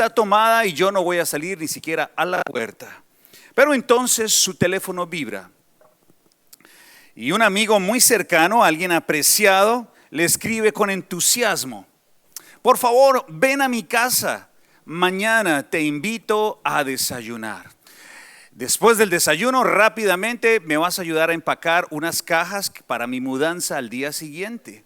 está tomada y yo no voy a salir ni siquiera a la puerta. Pero entonces su teléfono vibra. Y un amigo muy cercano, alguien apreciado, le escribe con entusiasmo: por favor, ven a mi casa. Mañana te invito a desayunar. Después del desayuno, rápidamente me vas a ayudar a empacar unas cajas para mi mudanza al día siguiente.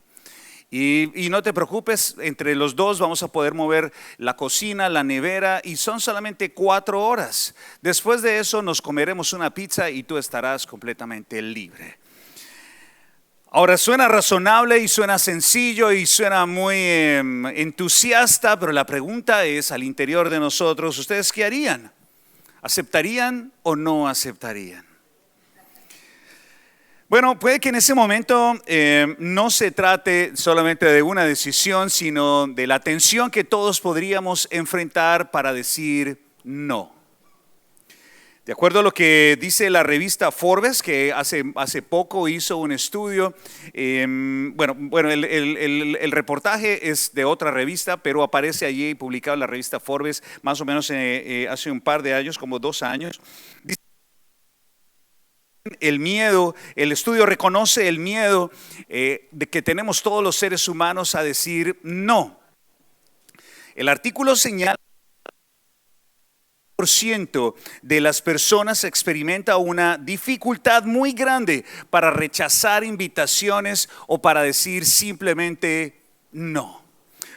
Y no te preocupes, entre los dos vamos a poder mover la cocina, la nevera, y son solamente 4 horas. Después de eso nos comeremos una pizza y tú estarás completamente libre. Ahora suena razonable y suena sencillo y suena muy entusiasta, pero la pregunta es, al interior de nosotros, ¿ustedes qué harían? ¿Aceptarían o no aceptarían? Bueno, puede que en ese momento no se trate solamente de una decisión, sino de la tensión que todos podríamos enfrentar para decir no. De acuerdo a lo que dice la revista Forbes, que hace poco hizo un estudio, el reportaje es de otra revista, pero aparece allí publicado en la revista Forbes más o menos hace un par de años, como 2 años. Dice: el miedo, el estudio reconoce el miedo de que tenemos todos los seres humanos a decir no. El artículo señala de las personas experimenta una dificultad muy grande para rechazar invitaciones o para decir simplemente no.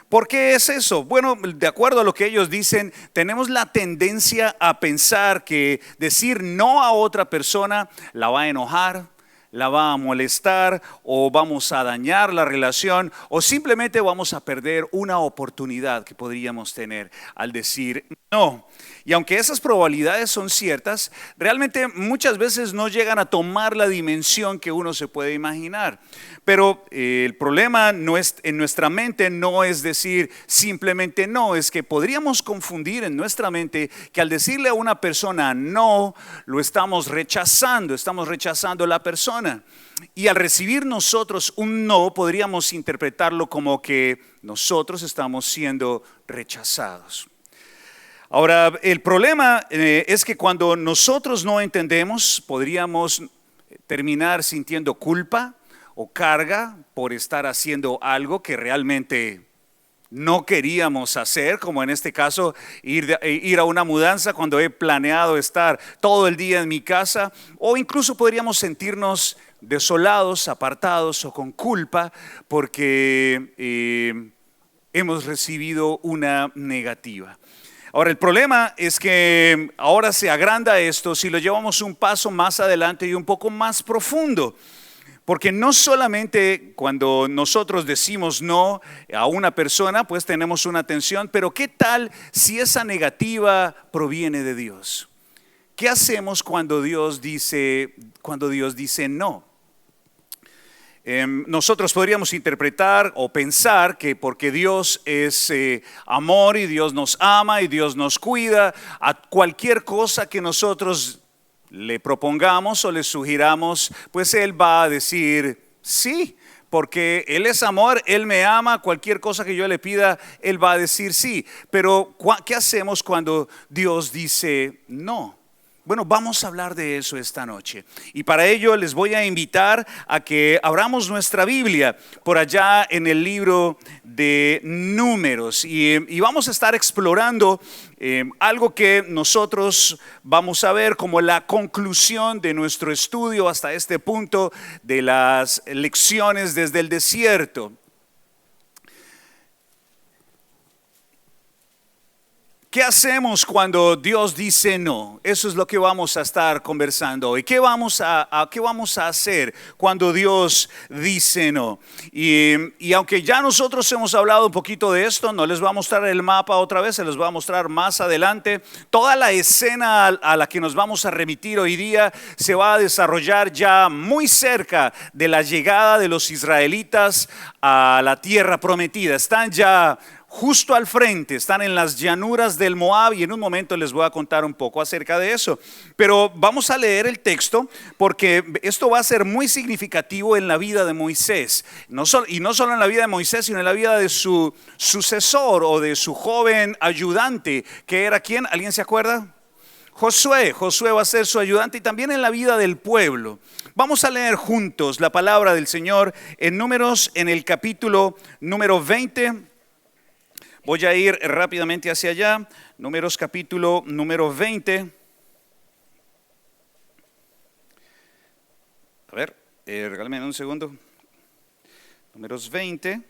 ¿Por qué es eso? Bueno, de acuerdo a lo que ellos dicen, tenemos la tendencia a pensar que decir no a otra persona la va a enojar, la va a molestar, o vamos a dañar la relación, o simplemente vamos a perder una oportunidad que podríamos tener al decir no. Y aunque esas probabilidades son ciertas, realmente muchas veces no llegan a tomar la dimensión que uno se puede imaginar. Pero el problema no es, en nuestra mente no es decir simplemente no, es que podríamos confundir en nuestra mente que al decirle a una persona no, lo estamos rechazando a la persona. Y al recibir nosotros un no, podríamos interpretarlo como que nosotros estamos siendo rechazados. Ahora, el problema es que cuando nosotros no entendemos, podríamos terminar sintiendo culpa o carga por estar haciendo algo que realmente no queríamos hacer, como en este caso ir a una mudanza cuando he planeado estar todo el día en mi casa, o incluso podríamos sentirnos desolados, apartados o con culpa porque hemos recibido una negativa. Ahora, el problema es que ahora se agranda esto si lo llevamos un paso más adelante y un poco más profundo. Porque no solamente cuando nosotros decimos no a una persona, pues tenemos una tensión, pero ¿qué tal si esa negativa proviene de Dios? ¿Qué hacemos cuando Dios dice no? Nosotros podríamos interpretar o pensar que porque Dios es amor y Dios nos ama y Dios nos cuida, a cualquier cosa que nosotros le propongamos o le sugiramos, pues Él va a decir sí, porque Él es amor, Él me ama, cualquier cosa que yo le pida, Él va a decir sí. Pero ¿qué hacemos cuando Dios dice no? Bueno, vamos a hablar de eso esta noche. Y para ello les voy a invitar a que abramos nuestra Biblia por allá en el libro de Números. Y vamos a estar explorando algo que nosotros vamos a ver como la conclusión de nuestro estudio hasta este punto de las lecciones desde el desierto. ¿Qué hacemos cuando Dios dice no? Eso es lo que vamos a estar conversando hoy. ¿Qué vamos a hacer cuando Dios dice no? Y aunque ya nosotros hemos hablado un poquito de esto, no les voy a mostrar el mapa otra vez, se les voy a mostrar más adelante. Toda la escena a la que nos vamos a remitir hoy día se va a desarrollar ya muy cerca de la llegada de los israelitas a la tierra prometida. Están ya justo al frente, están en las llanuras del Moab y en un momento les voy a contar un poco acerca de eso. Pero vamos a leer el texto porque esto va a ser muy significativo en la vida de Moisés. Y no solo en la vida de Moisés, sino en la vida de su sucesor o de su joven ayudante, que era ¿quién? ¿Alguien se acuerda? Josué va a ser su ayudante y también en la vida del pueblo. Vamos a leer juntos la palabra del Señor en Números, en el capítulo número 20. Voy a ir rápidamente hacia allá. Números capítulo número 20. A ver, regálame un segundo. Números 20.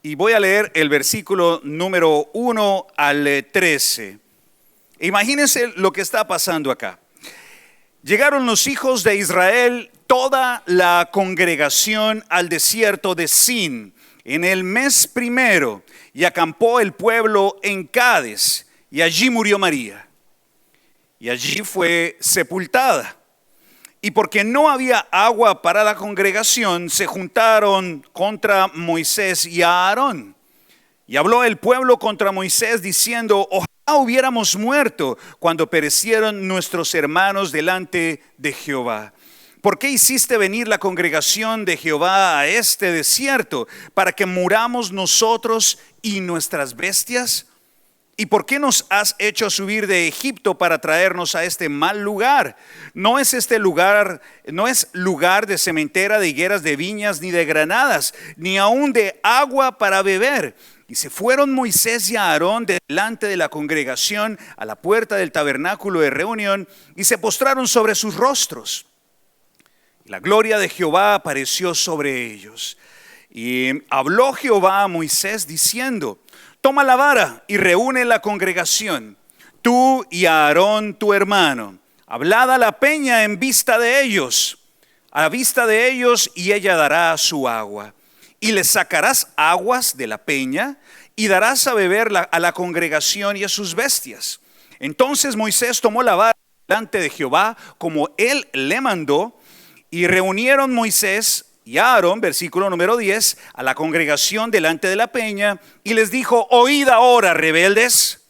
Y voy a leer el versículo número 1 al 13. Imagínense lo que está pasando acá. Llegaron los hijos de Israel, toda la congregación, al desierto de Sin en el mes primero, y acampó el pueblo en Cades, y allí murió María, y allí fue sepultada. Y porque no había agua para la congregación, se juntaron contra Moisés y a Aarón. Y habló el pueblo contra Moisés diciendo: ojalá hubiéramos muerto cuando perecieron nuestros hermanos delante de Jehová. ¿Por qué hiciste venir la congregación de Jehová a este desierto para que muramos nosotros y nuestras bestias? ¿Y por qué nos has hecho subir de Egipto para traernos a este mal lugar? No es este lugar, no es lugar de sementera, de higueras, de viñas, ni de granadas, ni aún de agua para beber. Y se fueron Moisés y Aarón delante de la congregación a la puerta del tabernáculo de reunión y se postraron sobre sus rostros. La gloria de Jehová apareció sobre ellos. Y habló Jehová a Moisés diciendo: toma la vara y reúne la congregación, tú y Aarón tu hermano. Hablad a la peña en vista de ellos, a vista de ellos, y ella dará su agua. Y les sacarás aguas de la peña y darás a beber a la congregación y a sus bestias. Entonces Moisés tomó la vara delante de Jehová como él le mandó, y reunieron Moisés y Aarón, versículo número 10, a la congregación delante de la peña, y les dijo: oíd ahora, rebeldes,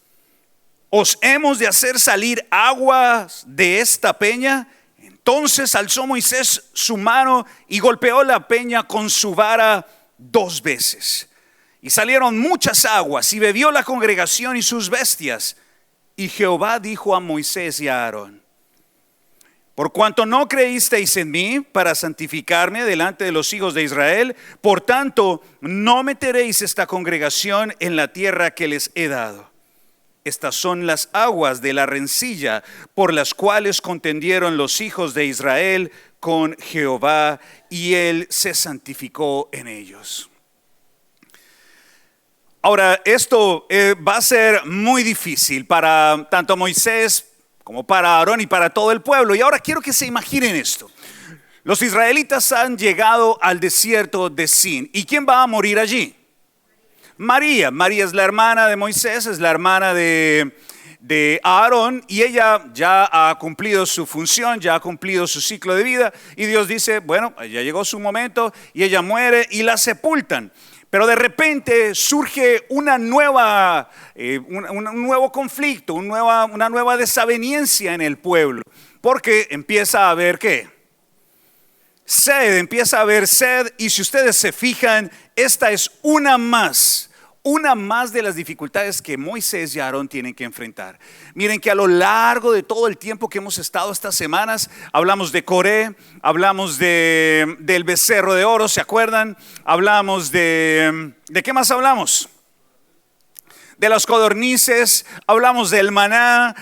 ¿os hemos de hacer salir aguas de esta peña? Entonces alzó Moisés su mano y golpeó la peña con su vara 2 veces. Y salieron muchas aguas, y bebió la congregación y sus bestias. Y Jehová dijo a Moisés y a Aarón: por cuanto no creísteis en mí para santificarme delante de los hijos de Israel, por tanto no meteréis esta congregación en la tierra que les he dado. Estas son las aguas de la rencilla por las cuales contendieron los hijos de Israel con Jehová, y él se santificó en ellos. Ahora, esto va a ser muy difícil para tanto Moisés como para Aarón y para todo el pueblo. Y ahora quiero que se imaginen esto. Los israelitas han llegado al desierto de Sin. ¿Y quién va a morir allí? María. María es la hermana de Moisés, es la hermana de Aarón, y ella ya ha cumplido su función, ya ha cumplido su ciclo de vida, y Dios dice: bueno, ya llegó su momento, y ella muere y la sepultan. Pero de repente surge un nuevo conflicto, una nueva desaveniencia en el pueblo, porque empieza a haber ¿qué? Empieza a haber sed, y si ustedes se fijan, esta es una más de las dificultades que Moisés y Aarón tienen que enfrentar. Miren que a lo largo de todo el tiempo que hemos estado estas semanas, hablamos de Coré, hablamos del becerro de oro, ¿se acuerdan? Hablamos ¿de qué más hablamos? De las codornices, hablamos del maná,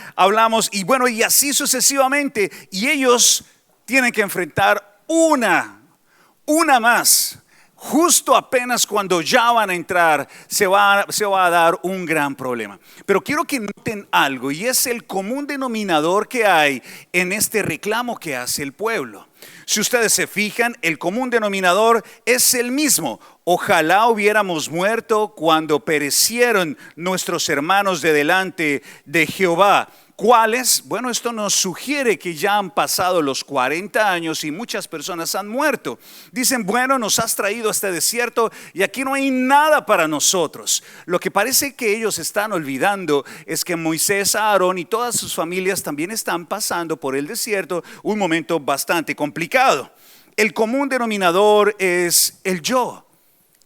y así sucesivamente. Y ellos tienen que enfrentar una más. Justo apenas cuando ya van a entrar, se va a dar un gran problema. Pero quiero que noten algo, y es el común denominador que hay en este reclamo que hace el pueblo. Si ustedes se fijan, el común denominador es el mismo: ojalá hubiéramos muerto cuando perecieron nuestros hermanos de delante de Jehová. ¿Cuáles? Bueno, esto nos sugiere que ya han pasado los 40 años y muchas personas han muerto. Dicen, bueno, nos has traído a este desierto y aquí no hay nada para nosotros. Lo que parece que ellos están olvidando es que Moisés, Aarón y todas sus familias también están pasando por el desierto un momento bastante complicado. El común denominador es el yo.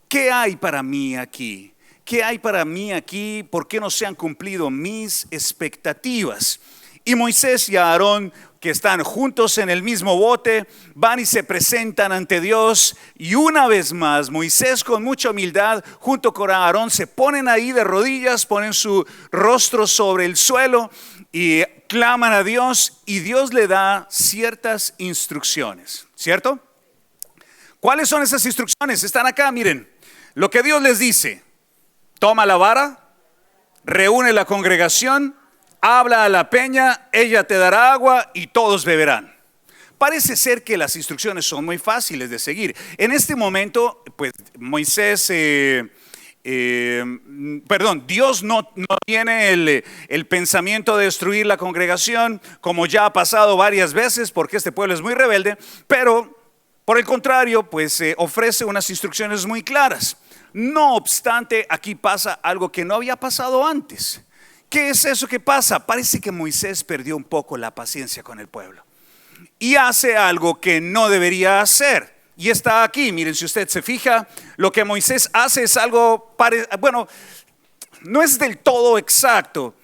¿Qué hay para mí aquí? ¿Qué hay para mí aquí? ¿Por qué no se han cumplido mis expectativas? Y Moisés y Aarón, que están juntos en el mismo bote, van y se presentan ante Dios. Y una vez más, Moisés con mucha humildad, junto con Aarón, se ponen ahí de rodillas, ponen su rostro sobre el suelo y claman a Dios. Y Dios le da ciertas instrucciones, ¿cierto? ¿Cuáles son esas instrucciones? Están acá, miren. Lo que Dios les dice: toma la vara, reúne la congregación, habla a la peña, ella te dará agua y todos beberán. Parece ser que las instrucciones son muy fáciles de seguir. En este momento, pues Moisés, Dios no tiene el pensamiento de destruir la congregación, como ya ha pasado varias veces, porque este pueblo es muy rebelde, pero por el contrario, pues ofrece unas instrucciones muy claras. No obstante, aquí pasa algo que no había pasado antes. ¿Qué es eso que pasa? Parece que Moisés perdió un poco la paciencia con el pueblo y hace algo que no debería hacer. Y está aquí, miren, si usted se fija, lo que Moisés hace es algo, bueno, no es del todo exacto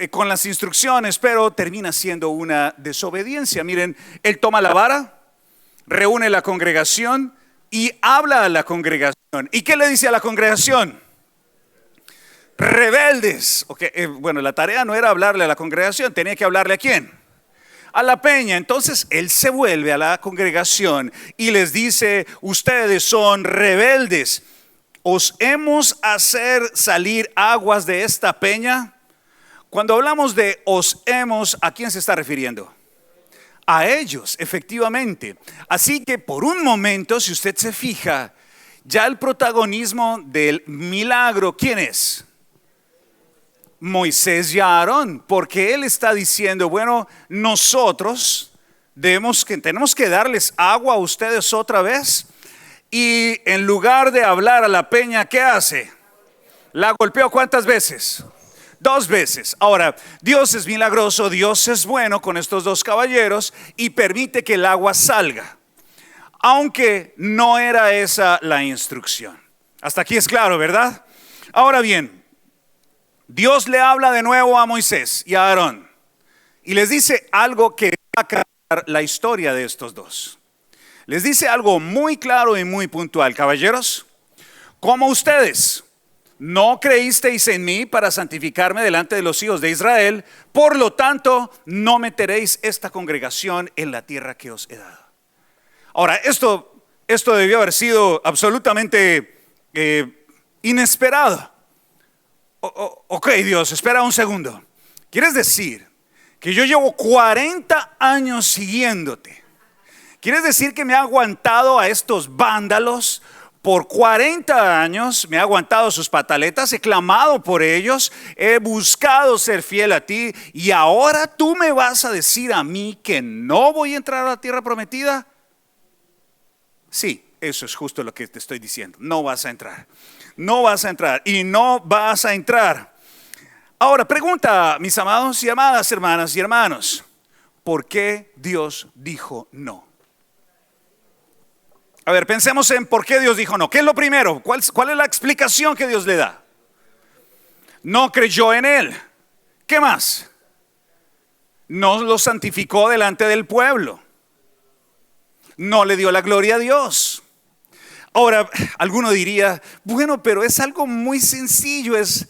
con las instrucciones, pero termina siendo una desobediencia. Miren, él toma la vara, reúne la congregación y habla a la congregación. ¿Y qué le dice a la congregación? Rebeldes. Okay, bueno, la tarea no era hablarle a la congregación, tenía que hablarle a ¿quién? A la peña. Entonces él se vuelve a la congregación y les dice: ustedes son rebeldes. ¿Os hemos hacer salir aguas de esta peña? Cuando hablamos de os hemos, ¿a quién se está refiriendo? A ellos, efectivamente. Así que por un momento, si usted se fija, ya el protagonismo del milagro, ¿quién es? Moisés y Aarón, porque él está diciendo, bueno, nosotros tenemos que darles agua a ustedes otra vez. Y en lugar de hablar a la peña, ¿qué hace? ¿La golpeó cuántas veces? 2 veces. Ahora, Dios es milagroso, Dios es bueno con estos 2 caballeros y permite que el agua salga, aunque no era esa la instrucción. Hasta aquí es claro, ¿verdad? Ahora bien, Dios le habla de nuevo a Moisés y a Aarón y les dice algo que va a cambiar la historia de estos 2. Les dice algo muy claro y muy puntual: caballeros, como ustedes no creísteis en mí para santificarme delante de los hijos de Israel, por lo tanto no meteréis esta congregación en la tierra que os he dado. Ahora, esto debió haber sido absolutamente inesperado. Ok, Dios, espera un segundo. ¿Quieres decir que yo llevo 40 años siguiéndote? ¿Quieres decir que me ha aguantado a estos vándalos por 40 años? Me ha aguantado sus pataletas, he clamado por ellos, he buscado ser fiel a ti, y ahora tú me vas a decir a mí que no voy a entrar a la tierra prometida. Sí, eso es justo lo que te estoy diciendo. No vas a entrar. No vas a entrar y no vas a entrar. Ahora, pregunta, mis amados y amadas hermanas y hermanos, ¿por qué Dios dijo no? A ver, pensemos en por qué Dios dijo no. ¿Qué es lo primero? ¿Cuál es la explicación que Dios le da? No creyó en él. ¿Qué más? No lo santificó delante del pueblo. No le dio la gloria a Dios. Ahora, alguno diría, bueno, pero es algo muy sencillo, es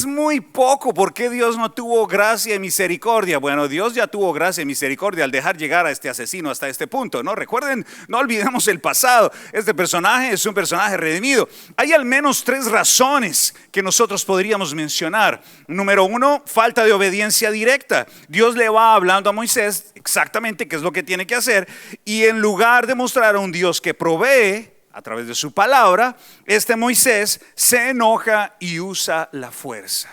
muy poco. ¿Por qué Dios no tuvo gracia y misericordia? Bueno, Dios ya tuvo gracia y misericordia al dejar llegar a este asesino hasta este punto, ¿no? Recuerden, no olvidemos el pasado. Este personaje es un personaje redimido. Hay al menos 3 razones que nosotros podríamos mencionar. Número 1, falta de obediencia directa. Dios le va hablando a Moisés exactamente qué es lo que tiene que hacer, y en lugar de mostrar a un Dios que provee a través de su palabra, este Moisés se enoja y usa la fuerza.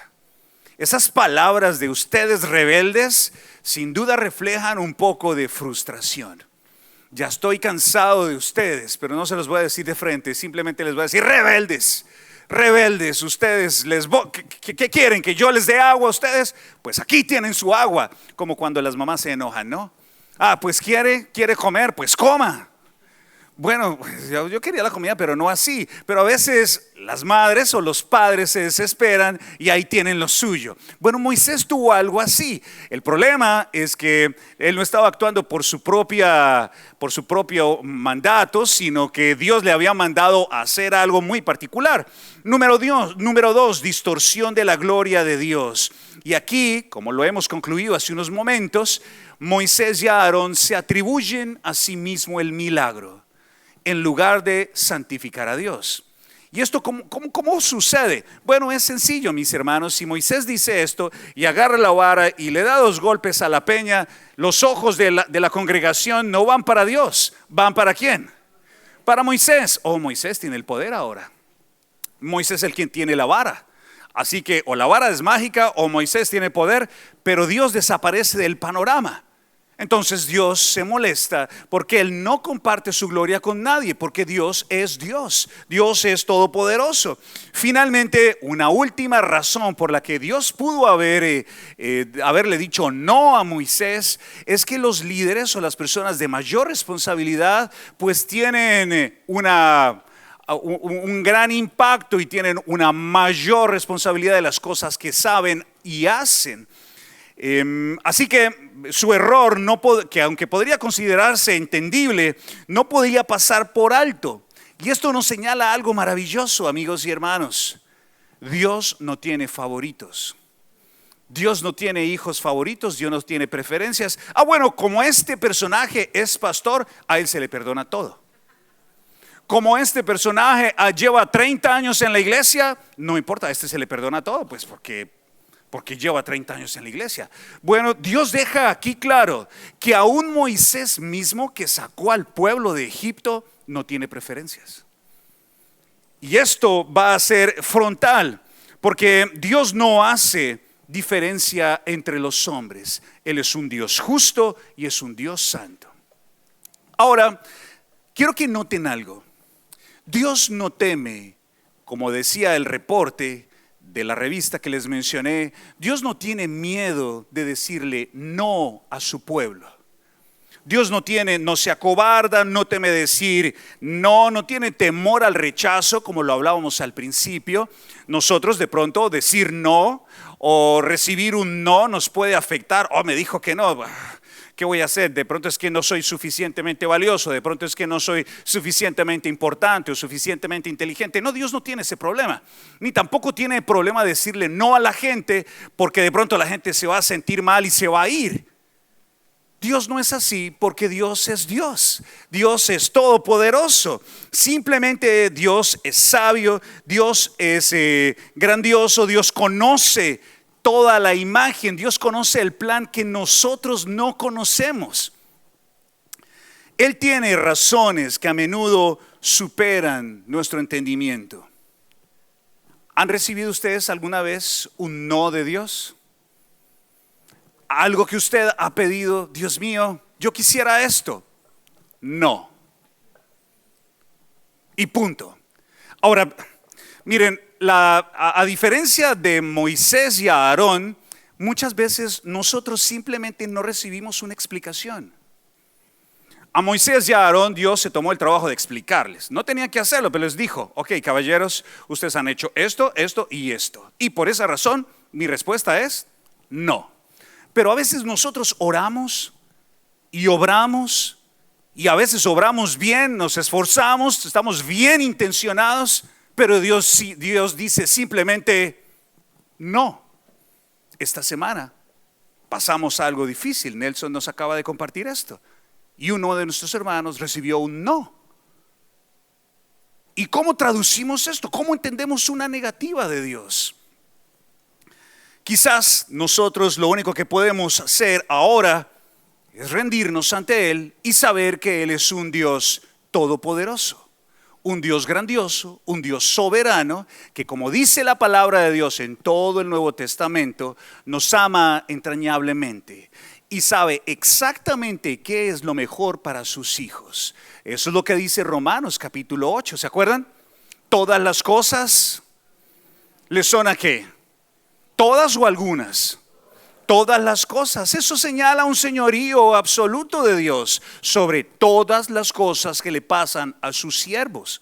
Esas palabras de ustedes rebeldes sin duda reflejan un poco de frustración. Ya estoy cansado de ustedes, pero no se los voy a decir de frente, simplemente les voy a decir rebeldes. Rebeldes, ustedes ¿qué quieren? ¿Que yo les dé agua a ustedes? Pues aquí tienen su agua, como cuando las mamás se enojan, ¿no? Pues quiere comer, pues coma. Bueno, yo quería la comida, pero no así. Pero a veces las madres o los padres se desesperan y ahí tienen lo suyo. Bueno, Moisés tuvo algo así. El problema es que él no estaba actuando por su propio mandato, sino que Dios le había mandado a hacer algo muy particular. Número dos, distorsión de la gloria de Dios. Y aquí, como lo hemos concluido hace unos momentos, Moisés y Aarón se atribuyen a sí mismo el milagro, en lugar de santificar a Dios. ¿Y esto cómo sucede? Bueno, es sencillo, mis hermanos. Si Moisés dice esto y agarra la vara y le da 2 golpes a la peña, los ojos de la congregación no van para Dios. ¿Van para quién? Para Moisés. Moisés tiene el poder ahora. Moisés es el quien tiene la vara. Así que o la vara es mágica o Moisés tiene poder, pero Dios desaparece del panorama. Entonces Dios se molesta porque Él no comparte su gloria con nadie, porque Dios es Dios. Dios es todopoderoso. Finalmente, una última razón por la que Dios pudo haberle dicho no a Moisés es que los líderes o las personas de mayor responsabilidad pues tienen un gran impacto y tienen una mayor responsabilidad de las cosas que saben y hacen. Así que su error, que aunque podría considerarse entendible, no podía pasar por alto. Y esto nos señala algo maravilloso, amigos y hermanos. Dios no tiene favoritos. Dios no tiene hijos favoritos, Dios no tiene preferencias. Bueno, como este personaje es pastor, a él se le perdona todo. Como este personaje lleva 30 años en la iglesia, no importa, a este se le perdona todo, pues porque lleva 30 años en la iglesia. Bueno, Dios deja aquí claro que aún Moisés mismo, que sacó al pueblo de Egipto, no tiene preferencias. Y esto va a ser frontal, porque Dios no hace diferencia entre los hombres. Él es un Dios justo y es un Dios santo. Ahora, quiero que noten algo. Dios no teme, como decía el reporte de la revista que les mencioné, Dios no tiene miedo de decirle no a su pueblo. Dios no se acobarda, no teme decir no tiene temor al rechazo, como lo hablábamos al principio. Nosotros de pronto decir no o recibir un no nos puede afectar. Me dijo que no. ¿Qué voy a hacer? De pronto es que no soy suficientemente valioso, de pronto es que no soy suficientemente importante o suficientemente inteligente. No, Dios no tiene ese problema, ni tampoco tiene problema de decirle no a la gente, porque de pronto la gente se va a sentir mal y se va a ir. Dios no es así, porque Dios es Dios. Dios es todopoderoso. Simplemente Dios es sabio, Dios es grandioso, Dios conoce toda la imagen, Dios conoce el plan que nosotros no conocemos. Él tiene razones que a menudo superan nuestro entendimiento. ¿Han recibido ustedes alguna vez un no de Dios? Algo que usted ha pedido, Dios mío, yo quisiera esto. No. Y punto. Ahora, miren, a diferencia de Moisés y Aarón, muchas veces nosotros simplemente no recibimos una explicación. A Moisés y a Aarón Dios se tomó el trabajo de explicarles. No tenían que hacerlo, pero les dijo: ok, caballeros, ustedes han hecho esto, esto y esto. Y por esa razón mi respuesta es no. Pero a veces nosotros oramos y obramos, y a veces obramos bien, nos esforzamos, estamos bien intencionados, pero Dios dice simplemente no. Esta semana pasamos algo difícil. Nelson nos acaba de compartir esto. Y uno de nuestros hermanos recibió un no. ¿Y cómo traducimos esto? ¿Cómo entendemos una negativa de Dios? Quizás nosotros lo único que podemos hacer ahora es rendirnos ante Él y saber que Él es un Dios todopoderoso. un Dios grandioso, un Dios soberano, que como dice la palabra de Dios en todo el Nuevo Testamento, nos ama entrañablemente y sabe exactamente qué es lo mejor para sus hijos. Eso es lo que dice Romanos capítulo 8, ¿se acuerdan? Todas las cosas ¿les son a qué? ¿Todas o algunas? Todas las cosas. Eso señala un señorío absoluto de Dios sobre todas las cosas que le pasan a sus siervos.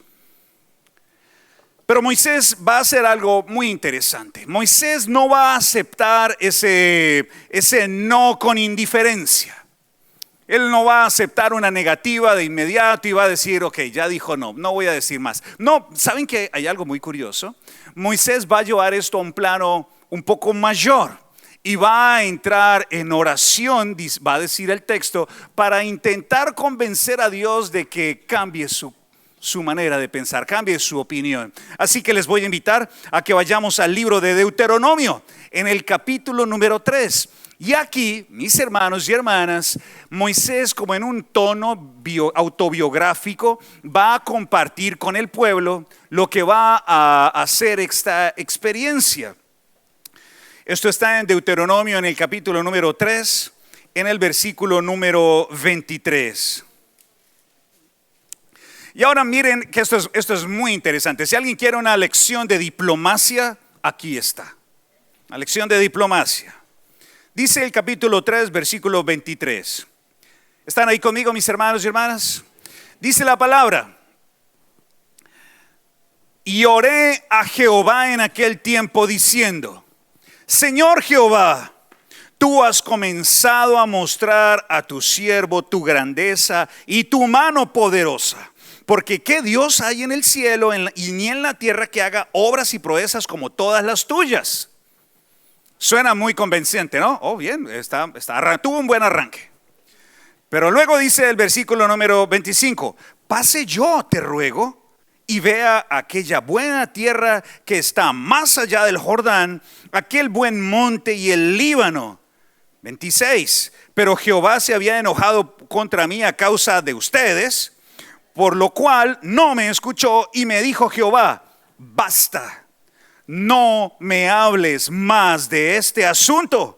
Pero Moisés va a hacer algo muy interesante. Moisés no va a aceptar ese no con indiferencia. Él no va a aceptar una negativa de inmediato y va a decir, ok, ya dijo no voy a decir más. No, ¿saben que hay algo muy curioso? Moisés va a llevar esto a un plano un poco mayor y va a entrar en oración, va a decir el texto, para intentar convencer a Dios de que cambie su manera de pensar, cambie su opinión. Así que les voy a invitar a que vayamos al libro de Deuteronomio, en el capítulo número 3. Y aquí, mis hermanos y hermanas, Moisés, como en un tono autobiográfico, va a compartir con el pueblo lo que va a hacer esta experiencia. Esto está en Deuteronomio en el capítulo número 3, en el versículo número 23. Y ahora miren que esto es muy interesante. Si alguien quiere una lección de diplomacia, aquí está. La lección de diplomacia. Dice el capítulo 3, versículo 23. ¿Están ahí conmigo, mis hermanos y hermanas? Dice la palabra: y oré a Jehová en aquel tiempo diciendo: Señor Jehová, tú has comenzado a mostrar a tu siervo tu grandeza y tu mano poderosa. Porque ¿qué Dios hay en el cielo y ni en la tierra que haga obras y proezas como todas las tuyas? Suena muy convincente, ¿no? Oh, bien, tuvo un buen arranque. Pero luego dice el versículo número 25: pase yo, te ruego, y vea aquella buena tierra que está más allá del Jordán, aquel buen monte y el Líbano. 26. Pero Jehová se había enojado contra mí a causa de ustedes, por lo cual no me escuchó, y me dijo Jehová: basta, no me hables más de este asunto.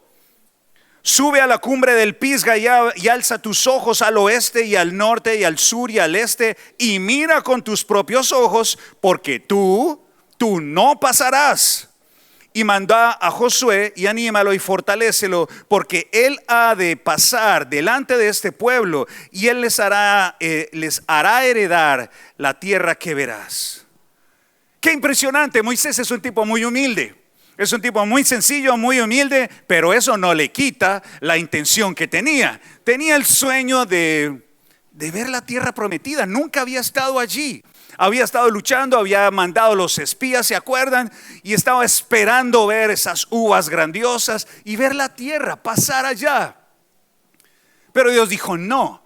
Sube a la cumbre del Pisga y alza tus ojos al oeste y al norte y al sur y al este, y mira con tus propios ojos, porque tú no pasarás. Y manda a Josué y anímalo y fortalécelo, porque él ha de pasar delante de este pueblo y él les hará heredar la tierra que verás. Qué impresionante. Moisés es un tipo muy humilde. Es un tipo muy sencillo, muy humilde, pero eso no le quita la intención que tenía. Tenía el sueño de ver la tierra prometida. Nunca había estado allí. Había estado luchando, había mandado los espías, ¿se acuerdan? Y estaba esperando ver esas uvas grandiosas y ver la tierra, pasar allá. Pero Dios dijo no.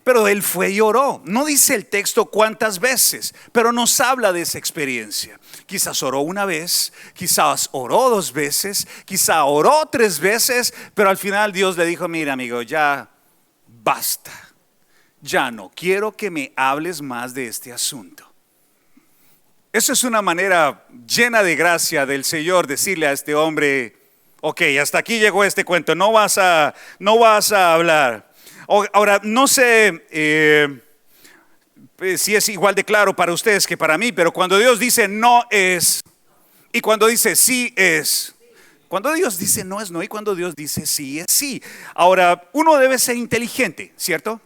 Pero él fue y oró. No dice el texto cuántas veces, pero nos habla de esa experiencia. Quizás oró una vez, quizás oró 2 veces, quizás oró 3 veces, pero al final Dios le dijo: mira, amigo, ya basta. Ya no quiero que me hables más de este asunto. Eso es una manera llena de gracia del Señor decirle a este hombre: ok, hasta aquí llegó este cuento, no vas a hablar. Ahora, no sé si es igual de claro para ustedes que para mí, pero cuando Dios dice no es, y cuando dice sí es, cuando Dios dice no es no, y cuando Dios dice sí es sí. Ahora, uno debe ser inteligente, ¿cierto?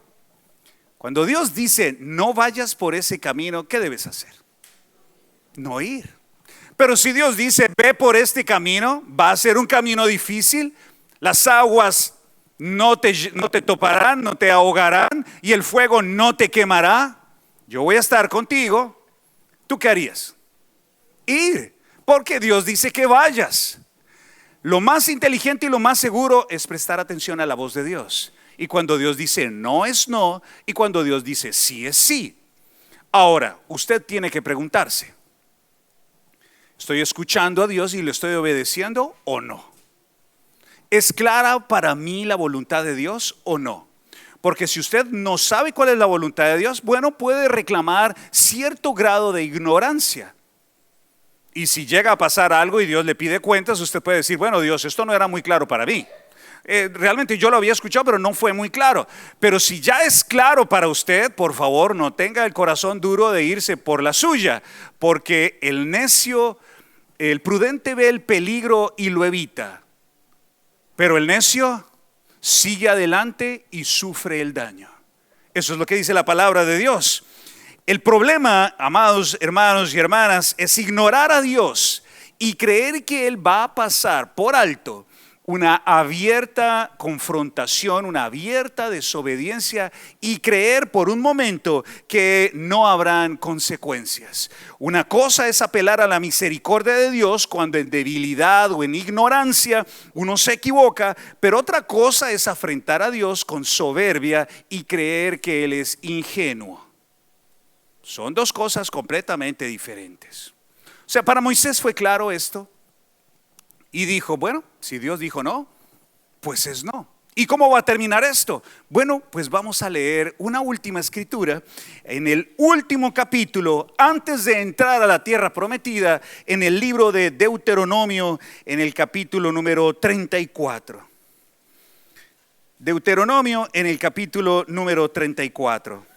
Cuando Dios dice no vayas por ese camino, ¿qué debes hacer? No ir. Pero si Dios dice ve por este camino, va a ser un camino difícil, las aguas no te toparán, no te ahogarán y el fuego no te quemará. Yo voy a estar contigo. ¿Tú qué harías? Ir, porque Dios dice que vayas. Lo más inteligente y lo más seguro es prestar atención a la voz de Dios. Y cuando Dios dice no es no, y cuando Dios dice sí es sí. Ahora, usted tiene que preguntarse: ¿estoy escuchando a Dios y le estoy obedeciendo o no? ¿Es clara para mí la voluntad de Dios o no? Porque si usted no sabe cuál es la voluntad de Dios, bueno, puede reclamar cierto grado de ignorancia. Y si llega a pasar algo y Dios le pide cuentas, usted puede decir, bueno, Dios, esto no era muy claro para mí. Realmente yo lo había escuchado, pero no fue muy claro. Pero si ya es claro para usted, por favor, no tenga el corazón duro de irse por la suya, porque el necio, el prudente ve el peligro y lo evita, pero el necio sigue adelante y sufre el daño. Eso es lo que dice la palabra de Dios. El problema, amados hermanos y hermanas, es ignorar a Dios y creer que Él va a pasar por alto una abierta confrontación, una abierta desobediencia y creer por un momento que no habrán consecuencias. Una cosa es apelar a la misericordia de Dios cuando en debilidad o en ignorancia uno se equivoca, pero otra cosa es afrentar a Dios con soberbia y creer que Él es ingenuo. Son dos cosas completamente diferentes. O sea, para Moisés fue claro esto. Y dijo, bueno, si Dios dijo no, pues es no. ¿Y cómo va a terminar esto? Bueno, pues vamos a leer una última escritura en el último capítulo, antes de entrar a la tierra prometida, en el libro de Deuteronomio, en el capítulo número 34. Deuteronomio en el capítulo número 34.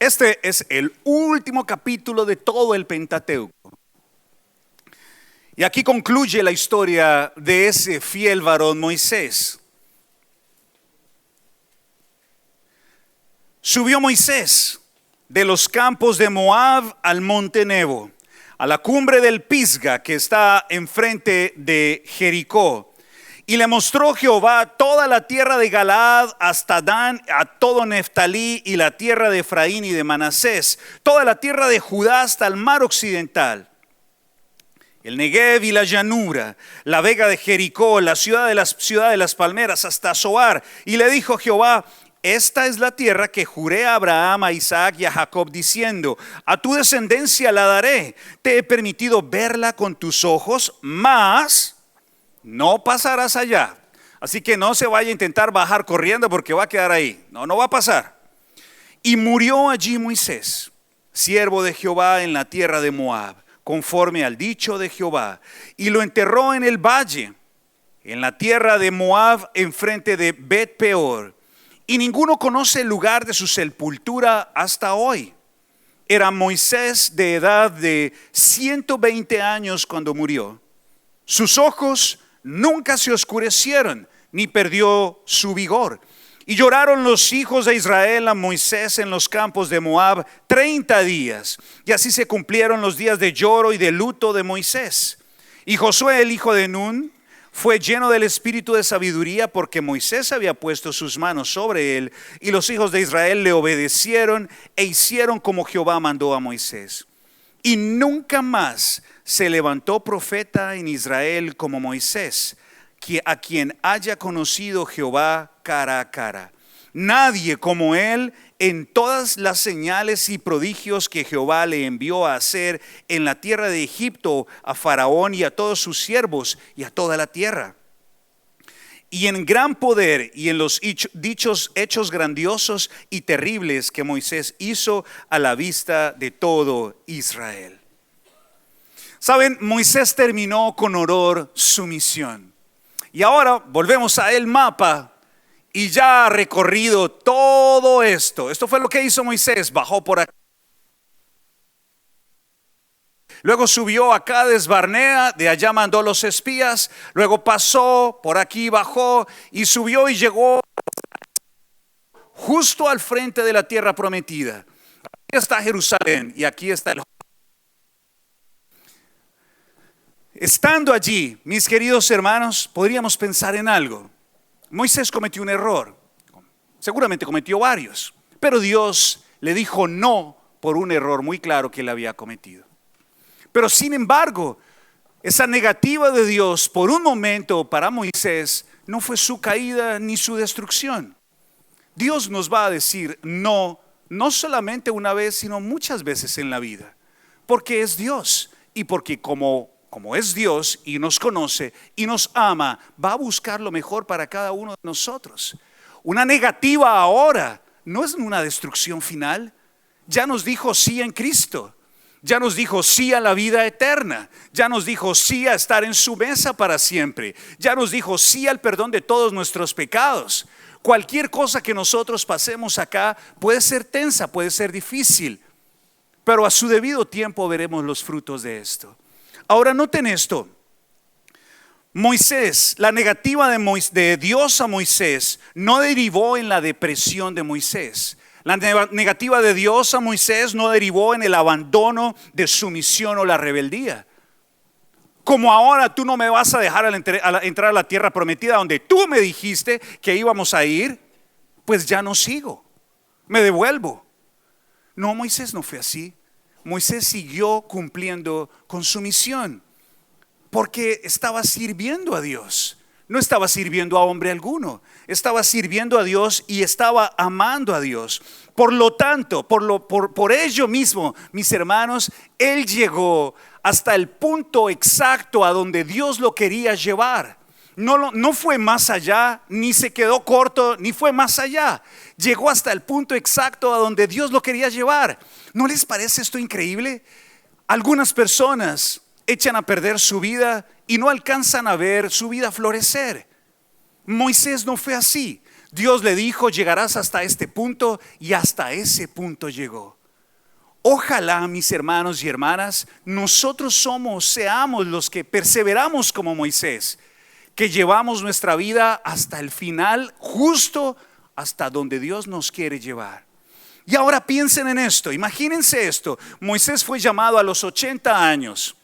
Este es el último capítulo de todo el Pentateuco. Y aquí concluye la historia de ese fiel varón Moisés. Subió Moisés de los campos de Moab al monte Nebo, a la cumbre del Pisga que está enfrente de Jericó. Y le mostró Jehová toda la tierra de Galaad hasta Dan, a todo Neftalí y la tierra de Efraín y de Manasés, toda la tierra de Judá hasta el mar occidental, el Negev y la llanura, la vega de Jericó, la ciudad de las palmeras hasta Zoar. Y le dijo Jehová, esta es la tierra que juré a Abraham, a Isaac y a Jacob diciendo, a tu descendencia la daré. Te he permitido verla con tus ojos, mas no pasarás allá. Así que no se vaya a intentar bajar corriendo porque va a quedar ahí. No va a pasar. Y murió allí Moisés, siervo de Jehová, en la tierra de Moab, conforme al dicho de Jehová. Y lo enterró en el valle, en la tierra de Moab, enfrente de Bet Peor. Y ninguno conoce el lugar de su sepultura hasta hoy. Era Moisés de edad de 120 años cuando murió. Sus ojos nunca se oscurecieron, ni perdió su vigor. Y lloraron los hijos de Israel a Moisés en los campos de Moab 30 días. Y así se cumplieron los días de lloro y de luto de Moisés. Y Josué, el hijo de Nun, fue lleno del espíritu de sabiduría, porque Moisés había puesto sus manos sobre él. Y los hijos de Israel le obedecieron e hicieron como Jehová mandó a Moisés. Y nunca más se levantó profeta en Israel como Moisés, a quien haya conocido Jehová cara a cara. Nadie como él en todas las señales y prodigios que Jehová le envió a hacer en la tierra de Egipto a Faraón y a todos sus siervos y a toda la tierra. Y en gran poder y en los dichos hechos grandiosos y terribles que Moisés hizo a la vista de todo Israel. Saben, Moisés terminó con honor su misión. Y ahora volvemos a el mapa y ya ha recorrido todo esto. Esto fue lo que hizo Moisés, bajó por aquí. Luego subió a Cades Barnea, de allá mandó los espías, luego pasó por aquí, bajó y subió y llegó justo al frente de la tierra prometida. Aquí está Jerusalén y aquí está el... Estando allí, mis queridos hermanos, podríamos pensar en algo. Moisés cometió un error, seguramente cometió varios, pero Dios le dijo no por un error muy claro que él había cometido. Pero sin embargo, esa negativa de Dios por un momento para Moisés no fue su caída ni su destrucción. Dios nos va a decir no, no solamente una vez, sino muchas veces en la vida, porque es Dios y porque como como es Dios y nos conoce y nos ama, va a buscar lo mejor para cada uno de nosotros. Una negativa ahora no es una destrucción final. Ya nos dijo sí en Cristo. Ya nos dijo sí a la vida eterna. Ya nos dijo sí a estar en su mesa para siempre. Ya nos dijo sí al perdón de todos nuestros pecados. Cualquier cosa que nosotros pasemos acá puede ser tensa, puede ser difícil, pero a su debido tiempo veremos los frutos de esto. Ahora noten esto. Moisés, la negativa de Dios a Moisés no derivó en la depresión de Moisés. La negativa de Dios a Moisés no derivó en el abandono de su misión o la rebeldía. Como ahora tú no me vas a dejar entrar a la tierra prometida donde tú me dijiste que íbamos a ir, pues ya no sigo, me devuelvo. No, Moisés no fue así. Moisés siguió cumpliendo con su misión porque estaba sirviendo a Dios. No estaba sirviendo a hombre alguno, estaba sirviendo a Dios y estaba amando a Dios. Por lo tanto, por ello mismo, mis hermanos, él llegó hasta el punto exacto a donde Dios lo quería llevar. No fue más allá, ni se quedó corto, ni fue más allá. Llegó hasta el punto exacto a donde Dios lo quería llevar. ¿No les parece esto increíble? Algunas personas echan a perder su vida y no alcanzan a ver su vida florecer. Moisés no fue así. Dios le dijo, llegarás hasta este punto, y hasta ese punto llegó. Ojalá, mis hermanos y hermanas, nosotros seamos los que perseveramos como Moisés, que llevamos nuestra vida hasta el final, justo hasta donde Dios nos quiere llevar. Y ahora piensen en esto, imagínense esto. Moisés fue llamado a los 80 años.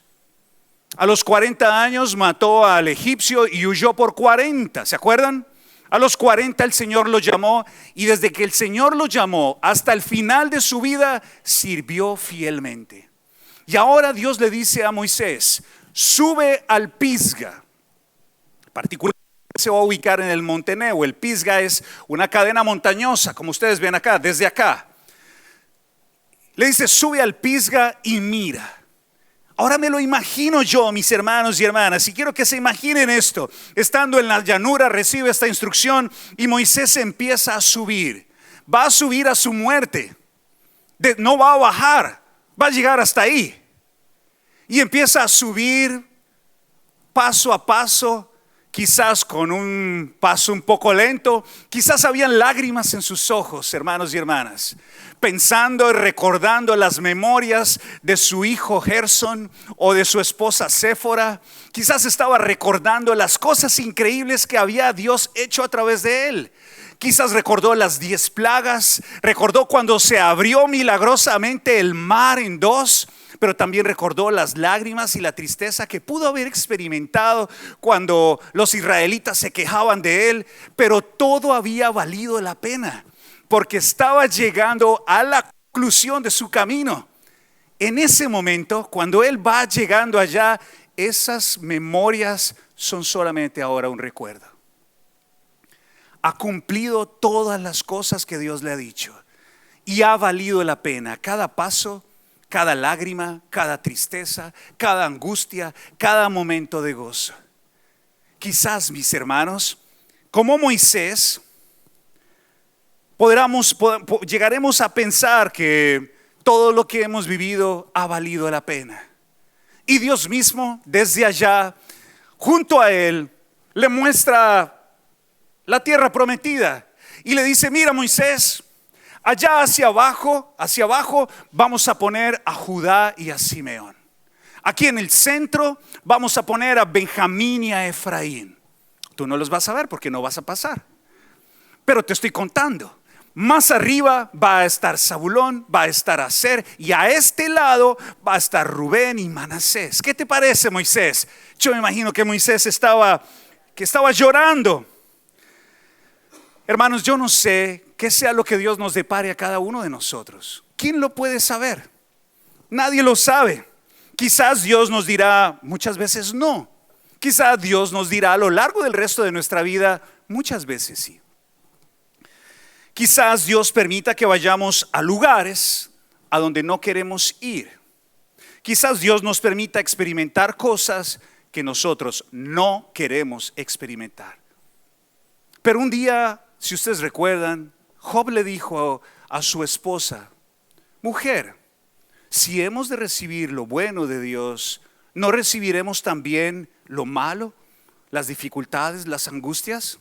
A los 40 años mató al egipcio y huyó por 40, ¿se acuerdan? A los 40 el Señor lo llamó, y desde que el Señor lo llamó hasta el final de su vida sirvió fielmente. Y ahora Dios le dice a Moisés, sube al Pisga. Particularmente se va a ubicar en el monte Nebo. El Pisga es una cadena montañosa, como ustedes ven acá, desde acá. Le dice, sube al Pisga y mira. Ahora me lo imagino yo, mis hermanos y hermanas, y quiero que se imaginen esto. Estando en la llanura, recibe esta instrucción y Moisés empieza a subir. Va a subir a su muerte. No va a bajar, va a llegar hasta ahí. Y empieza a subir paso a paso, quizás con un paso un poco lento. Quizás habían lágrimas en sus ojos, hermanos y hermanas, pensando y recordando las memorias de su hijo Gerson o de su esposa Séfora. Quizás estaba recordando las cosas increíbles que había Dios hecho a través de él. Quizás recordó las 10 plagas, recordó cuando se abrió milagrosamente el mar en dos, pero también recordó las lágrimas y la tristeza que pudo haber experimentado cuando los israelitas se quejaban de él, pero todo había valido la pena, porque estaba llegando a la conclusión de su camino. En ese momento, cuando él va llegando allá, esas memorias son solamente ahora un recuerdo. Ha cumplido todas las cosas que Dios le ha dicho y ha valido la pena. Cada paso, cada lágrima, cada tristeza, cada angustia, cada momento de gozo. Quizás, mis hermanos, como Moisés, llegaremos a pensar que todo lo que hemos vivido ha valido la pena. Y Dios mismo, desde allá, junto a él, le muestra la tierra prometida y le dice, mira Moisés, allá hacia abajo vamos a poner a Judá y a Simeón. Aquí en el centro vamos a poner a Benjamín y a Efraín. Tú no los vas a ver porque no vas a pasar, pero te estoy contando. Más arriba va a estar Zabulón, va a estar Aser, y a este lado va a estar Rubén y Manasés. ¿Qué te parece, Moisés? Yo me imagino que Moisés estaba llorando. Hermanos, yo no sé qué sea lo que Dios nos depare a cada uno de nosotros. ¿Quién lo puede saber? Nadie lo sabe. Quizás Dios nos dirá muchas veces no. Quizás Dios nos dirá a lo largo del resto de nuestra vida muchas veces sí. Quizás Dios permita que vayamos a lugares a donde no queremos ir. Quizás Dios nos permita experimentar cosas que nosotros no queremos experimentar. Pero un día, si ustedes recuerdan, Job le dijo a su esposa: mujer, si hemos de recibir lo bueno de Dios, ¿no recibiremos también lo malo, las dificultades, las angustias?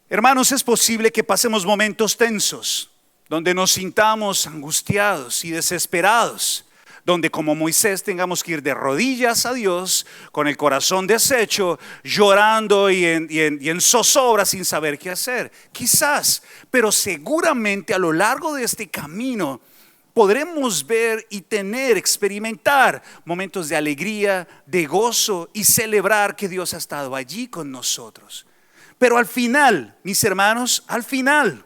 Hermanos, es posible que pasemos momentos tensos, donde nos sintamos angustiados y desesperados, donde como Moisés tengamos que ir de rodillas a Dios, con el corazón deshecho, llorando y en zozobra sin saber qué hacer. Quizás, pero seguramente a lo largo de este camino podremos ver y experimentar momentos de alegría, de gozo y celebrar que Dios ha estado allí con nosotros. Pero al final, mis hermanos, al final,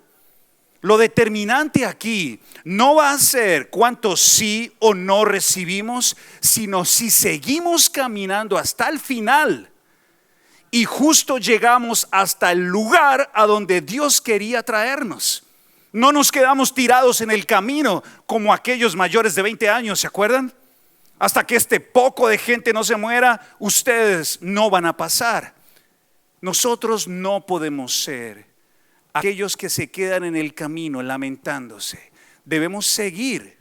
lo determinante aquí no va a ser cuánto sí o no recibimos, sino si seguimos caminando hasta el final y justo llegamos hasta el lugar a donde Dios quería traernos. No nos quedamos tirados en el camino como aquellos mayores de 20 años, ¿se acuerdan? Hasta que este poco de gente no se muera, ustedes no van a pasar. Nosotros no podemos ser aquellos que se quedan en el camino lamentándose. Debemos seguir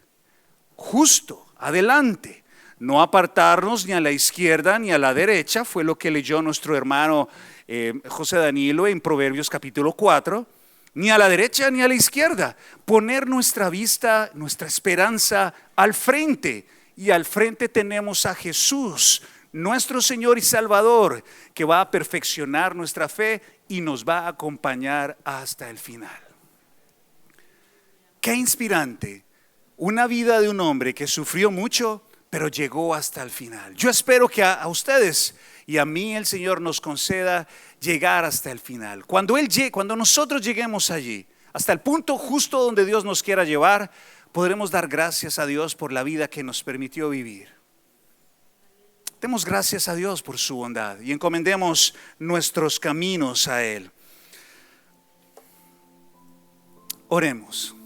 justo adelante, no apartarnos ni a la izquierda ni a la derecha. Fue lo que leyó nuestro hermano José Danilo en Proverbios capítulo 4. Ni a la derecha ni a la izquierda. Poner nuestra vista, nuestra esperanza al frente. Y al frente tenemos a Jesús, nuestro Señor y Salvador, que va a perfeccionar nuestra fe y nos va a acompañar hasta el final. Qué inspirante, una vida de un hombre que sufrió mucho, pero llegó hasta el final. Yo espero que a ustedes y a mí el Señor nos conceda llegar hasta el final. Cuando nosotros lleguemos allí, hasta el punto justo donde Dios nos quiera llevar, podremos dar gracias a Dios por la vida que nos permitió vivir. Demos gracias a Dios por su bondad y encomendemos nuestros caminos a Él. Oremos.